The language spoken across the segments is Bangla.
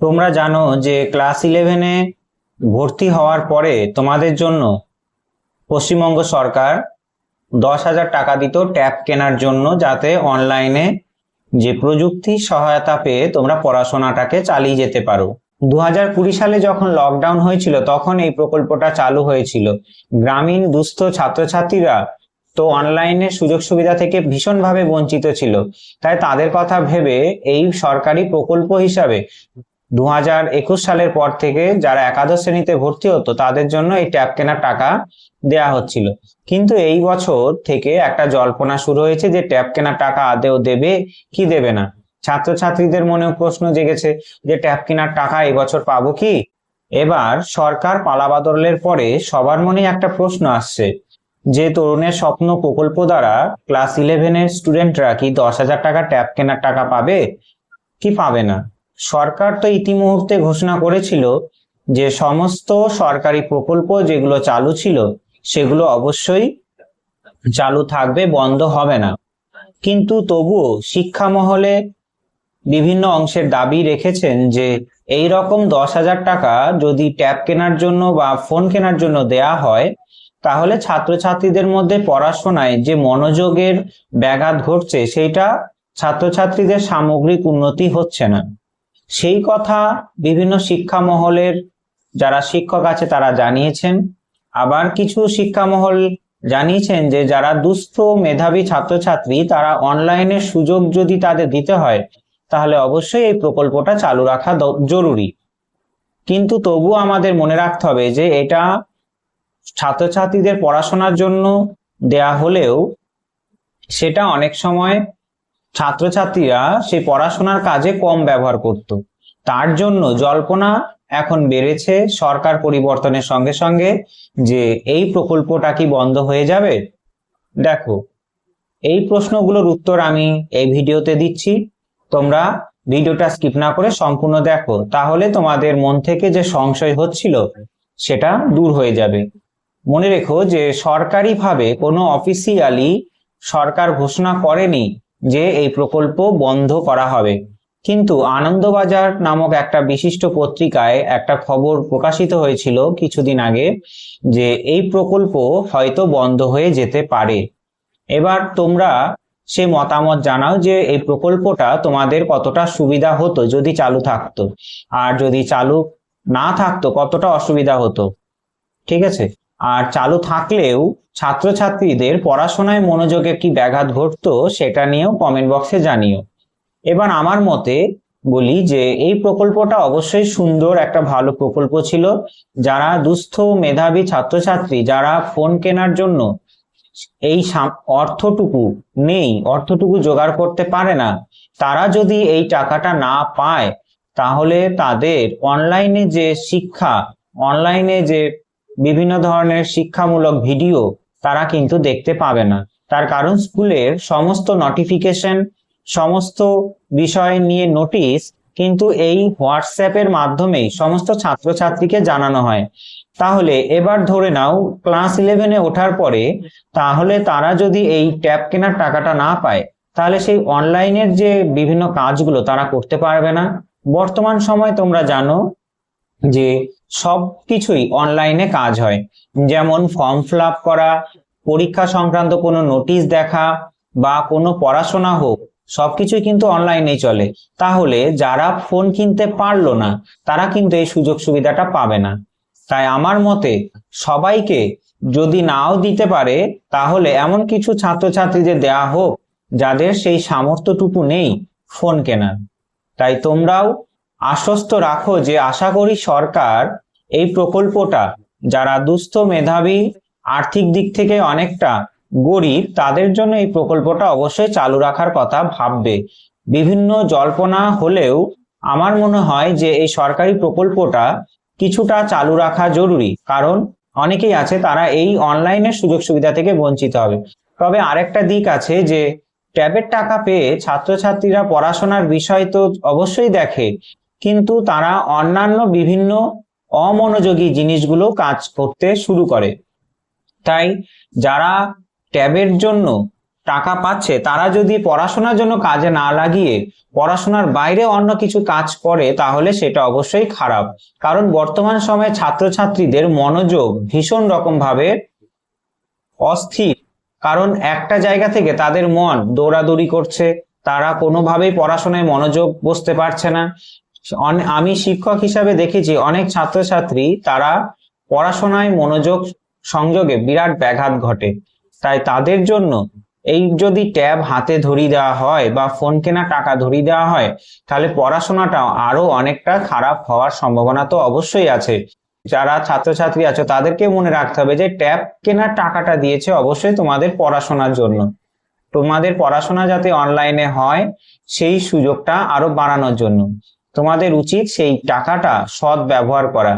তোমরা জানো যে ক্লাস 11-এ ভর্তি হওয়ার পরে তোমাদের জন্য পশ্চিমবঙ্গ সরকার 10,000 টাকা দিত ট্যাব কেনার জন্য, যাতে অনলাইনে যে প্রযুক্তি সহায়তা পেয়ে তোমরা পড়াশোনাটাকে চালিয়ে যেতে পারো। 2020 সালে যখন লকডাউন হয়েছিল তখন এই প্রকল্পটা চালু হয়েছিল। গ্রামীণ দুস্থ ছাত্রছাত্রীরা তো অনলাইনের সুযোগ সুবিধা থেকে ভীষণভাবে বঞ্চিত ছিল, তাই তাদের কথা ভেবে এই সরকারি প্রকল্প হিসাবে 2021 সালের পর থেকে যারা একাদশ শ্রেণীতে ভর্তি হতো তাদের জন্য এই ট্যাব কেনার টাকা দেয়া হচ্ছিল। কিন্তু এই বছর থেকে একটা জল্পনা শুরু হয়েছে যে ট্যাব কেনার টাকা আদেও দেবে কি দেবে না। ছাত্রছাত্রীদের মনেও প্রশ্ন জেগেছে যে ট্যাব কেনার টাকা এবছর পাবো কি। এবার সরকার পালাবদলের পরে সবার মনে একটা প্রশ্ন আসছে যে তরুণের স্বপ্ন প্রকল্প দ্বারা ক্লাস 11-এর স্টুডেন্টরা কি 10,000 টাকা ট্যাব কেনার টাকা পাবে কি পাবে না। সরকার তো ইতিমধ্যে ঘোষণা করেছিল যে সমস্ত সরকারি প্রকল্প যেগুলো চালু ছিল সেগুলো অবশ্যই চালু থাকবে, বন্ধ হবে না। কিন্তু তবুও শিক্ষা মহলে বিভিন্ন অংশের দাবি রেখেছেন যে এই রকম 10,000 টাকা যদি ট্যাব কেনার জন্য বা ফোন কেনার জন্য দেয়া হয় তাহলে ছাত্রছাত্রীদের মধ্যে পড়াশোনায় যে মনোযোগের ব্যাঘাত ঘটছে সেইটা ছাত্রছাত্রীদের সামগ্রিক উন্নতি হচ্ছে না। সেই কথা বিভিন্ন শিক্ষা মহলের যারা শিক্ষক আছে তারা জানিয়েছেন। আবার কিছু শিক্ষা মহল জানিয়েছেন যে যারা দুস্থ মেধাবী ছাত্রছাত্রী তারা অনলাইনের সুযোগ যদি তাদের দিতে হয় তাহলে অবশ্যই এই প্রকল্পটা চালু রাখা জরুরি। কিন্তু তবুও আমাদের মনে রাখতে হবে যে এটা ছাত্রছাত্রীদের পড়াশোনার জন্য দেয়া হলেও সেটা অনেক সময় ছাত্রছাত্রীরা সেই পড়াশোনার কাজে কম ব্যবহার করত। তার জন্য জল্পনা এখন বেড়েছে সরকার পরিবর্তনের সঙ্গে সঙ্গে যে এই প্রকল্পটা কি বন্ধ হয়ে যাবে। দেখো, এই প্রশ্নগুলোর উত্তর আমি এই ভিডিওতে দিচ্ছি, তোমরা ভিডিওটা স্কিপ না করে সম্পূর্ণ দেখো, তাহলে তোমাদের মন থেকে যে সংশয় হচ্ছিল সেটা দূর হয়ে যাবে। মনে রেখো যে সরকারিভাবে কোনো অফিসিয়ালি সরকার ঘোষণা করেনি যে এই প্রকল্প বন্ধ করা হবে, কিন্তু আনন্দবাজার নামক একটা বিশিষ্ট পত্রিকায় একটা খবর প্রকাশিত হয়েছিল কিছুদিন আগে যে এই প্রকল্প হয়তো বন্ধ হয়ে যেতে পারে। এবার তোমরা সে মতামত জানাও যে এই প্রকল্পটা তোমাদের কতটা সুবিধা হতো যদি চালু থাকতো, আর যদি চালু না থাকতো কতটা অসুবিধা হতো। ঠিক আছে, আর চালু থাকলেও ছাত্রছাত্রীদের পড়াশোনায় মনোযোগে কি ব্যাঘাত ঘটতো সেটা নিয়েও কমেন্ট বক্সে জানিও। এবার আমার মতে বলি যে এই প্রকল্পটা অবশ্যই সুন্দর একটা ভালো প্রকল্প ছিল। যারা দুস্থ মেধাবী ছাত্রছাত্রী যারা ফোন কেনার জন্য এই অর্থটুকু জোগাড় করতে পারে না, তারা যদি এই টাকাটা না পায় তাহলে তাদের অনলাইনে যে শিক্ষা, অনলাইনে যে বিভিন্ন ধরনের শিক্ষামূলক ভিডিও তারা কিন্তু দেখতে পাবে না। তার কারণ স্কুলের সমস্ত নোটিফিকেশন, সমস্ত বিষয় নিয়ে নোটিশ কিন্তু এই হোয়াটসঅ্যাপের মাধ্যমেই সমস্ত ছাত্রছাত্রীকে জানানো হয়। তাহলে এবার ধরে নাও ক্লাস 11-এ ওঠার পরে তাহলে তারা যদি এই ট্যাব কেনার টাকাটা না পায় তাহলে সেই অনলাইনের যে বিভিন্ন কাজগুলো তারা করতে পারবে না। বর্তমান সময় তোমরা জানো যে সবকিছুই অনলাইনে কাজ হয়, যেমন ফর্ম ফিল আপ করা, পরীক্ষা সংক্রান্ত কোনো নোটিশ দেখা বা কোনো পড়াশোনা হোক, সবকিছুই কিন্তু অনলাইনেই চলে। তাহলে যারা ফোন কিনতে পারলো না তারা কিন্তু এই সুযোগ সুবিধাটা পাবে না। তাই আমার মতে সবাইকে যদি নাও দিতে পারে তাহলে এমন কিছু ছাত্রছাত্রীদের দেয়া হোক যাদের সেই সামর্থ্যটুকু নেই ফোন কেনার। তাই তোমরাও আশ্বস্ত রাখো যে আশা করি সরকার এই প্রকল্পটা যারা দুস্থ মেধাবী, আর্থিক দিক থেকে অনেকটা গরিব, তাদের জন্য এই প্রকল্পটা অবশ্যই চালু রাখার কথা ভাববে। বিভিন্ন জল্পনা হলেও আমার মনে হয় যে এই সরকারি প্রকল্পটা কিছুটা চালু রাখা জরুরি, কারণ অনেকেই আছে তারা এই অনলাইনের সুযোগ সুবিধা থেকে বঞ্চিত হবে। তবে আরেকটা দিক আছে যে ট্যাবের টাকা পেয়ে ছাত্রছাত্রীরা পড়াশোনার বিষয় তো অবশ্যই দেখে, কিন্তু তারা অন্যান্য বিভিন্ন অমনোযোগী জিনিসগুলো কাজ করতে শুরু করে। তাই যারা ট্যাবের জন্য টাকা পাচ্ছে তারা যদি পড়াশোনার জন্য কাজে না লাগিয়ে পড়াশোনার বাইরে অন্য কিছু কাজ করে তাহলে সেটা অবশ্যই খারাপ। কারণ বর্তমান সময়ে ছাত্রছাত্রীদের মনোযোগ ভীষণ রকম ভাবে অস্থির, কারণ একটা জায়গা থেকে তাদের মন দৌড়াদৌড়ি করছে, তারা কোনোভাবেই পড়াশোনায় মনোযোগ বসতে পারছে না। আমি শিক্ষক হিসাবে দেখেছি অনেক ছাত্রছাত্রী তারা পড়াশোনায় মনোযোগ সংযোগে বিরাট ব্যাঘাত ঘটে। তাই তাদের জন্য এই যদি ট্যাব হাতে ধরিয়ে দেওয়া হয় বা ফোন কেনা টাকা ধরিয়ে দেওয়া হয় তাহলে পড়াশোনাটা আরো অনেকটা খারাপ হওয়ার সম্ভাবনা তো অবশ্যই আছে। যারা ছাত্রছাত্রী আছো তাদেরকে মনে রাখতে হবে যে ট্যাব কেনার টাকাটা দিয়েছে অবশ্যই তোমাদের পড়াশোনার জন্য। তোমাদের পড়াশোনা যাতে অনলাইনে হয় সেই সুযোগটা আরো বাড়ানোর জন্য তোমাদের উচিত সেই টাকাটা সৎ ব্যবহার করা।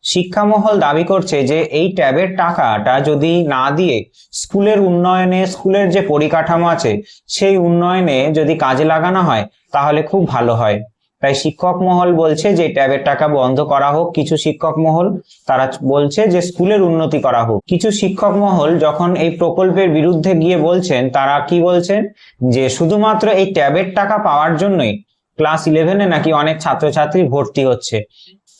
শিক্ষা মহল দাবি করছে যে এই ট্যাবের টাকাটা যদি না দিয়ে স্কুলের উন্নয়নে, স্কুলের যে পরিকাঠামো আছে সেই উন্নয়নে যদি কাজে লাগানো হয় তাহলে খুব ভালো হয়। তাই শিক্ষক মহল বলছে যে ট্যাবের টাকা বন্ধ করা হোক। কিছু শিক্ষক মহল তারা বলছে যে স্কুলের উন্নতি করা হোক। কিছু শিক্ষক মহল যখন এই প্রকল্পের বিরুদ্ধে গিয়ে বলছেন, তারা কি বলছেন যে শুধুমাত্র এই ট্যাবের টাকা পাওয়ার জন্যই ক্লাস 11-এ নাকি অনেক ছাত্রছাত্রী ভর্তি হচ্ছে,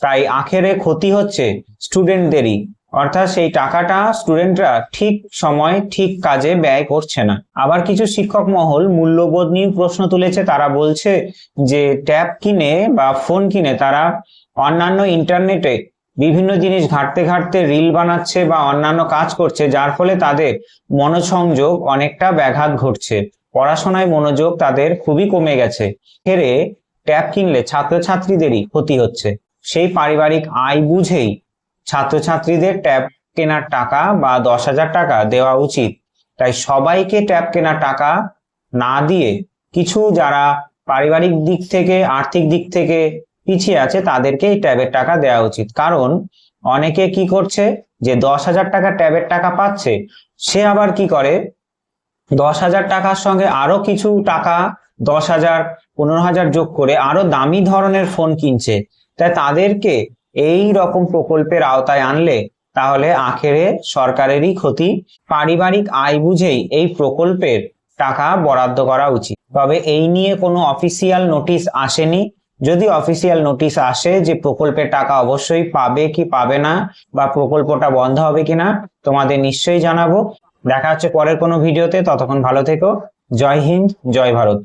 তাই আখেরে ক্ষতি হচ্ছে স্টুডেন্টদেরই, অর্থাৎ সেই টাকাটা স্টুডেন্টরা ঠিক সময় ঠিক কাজে ব্যয় করছে না। আবার কিছু শিক্ষক মহল মূল্যবোধ নিয়ে প্রশ্ন তুলেছে। তারা বলছে যে ট্যাব কিনে বা ফোন কিনে তারা অন্যান্য ইন্টারনেটে বিভিন্ন জিনিস ঘাঁটতে ঘাঁটতে রিল বানাচ্ছে বা অন্যান্য কাজ করছে, যার ফলে তাদের মনোসংযোগ অনেকটা ব্যাঘাত ঘটছে, পড়াশোনায় মনোযোগ তাদের খুবই কমে গেছে। ফেরে ট্যাব কিনলে ছাত্রছাত্রীদেরই ক্ষতি হচ্ছে। সেই পারিবারিক আয় বুঝেই ছাত্রছাত্রীদের ট্যাব কেনার টাকা বা 10,000 টাকা দেওয়া উচিত। তাই সবাইকে ট্যাব কেনার টাকা না দিয়ে কিছু যারা পারিবারিক দিক থেকে, আর্থিক দিক থেকে পিছিয়ে আছে তাদেরকে এই ট্যাবের টাকা দেওয়া উচিত। কারণ অনেকে কি করছে যে 10,000 টাকা ট্যাবের টাকা পাচ্ছে, সে আবার কি করে 10,000 টাকার সঙ্গে আরো কিছু টাকা 10,000, 15,000 যোগ করে আরো দামি ধরনের ফোন কিনছে। তাই তাদেরকে এই রকম প্রকল্পের আওতায় আনলে তাহলে আখেরে সরকারেরই ক্ষতি। পারিবারিক আয় বুঝেই এই প্রকল্পের টাকা বরাদ্দ করা উচিত। তবে এই নিয়ে কোনো অফিসিয়াল নোটিশ আসেনি। যদি অফিসিয়াল নোটিশ আসে যে প্রকল্পের টাকা অবশ্যই পাবে কি পাবে না বা প্রকল্পটা বন্ধ হবে কিনা তোমাদের নিশ্চয়ই জানাবো। দেখা হচ্ছে পরের কোনো ভিডিওতে, ততক্ষণ ভালো থেকো। জয় হিন্দ, জয় ভারত।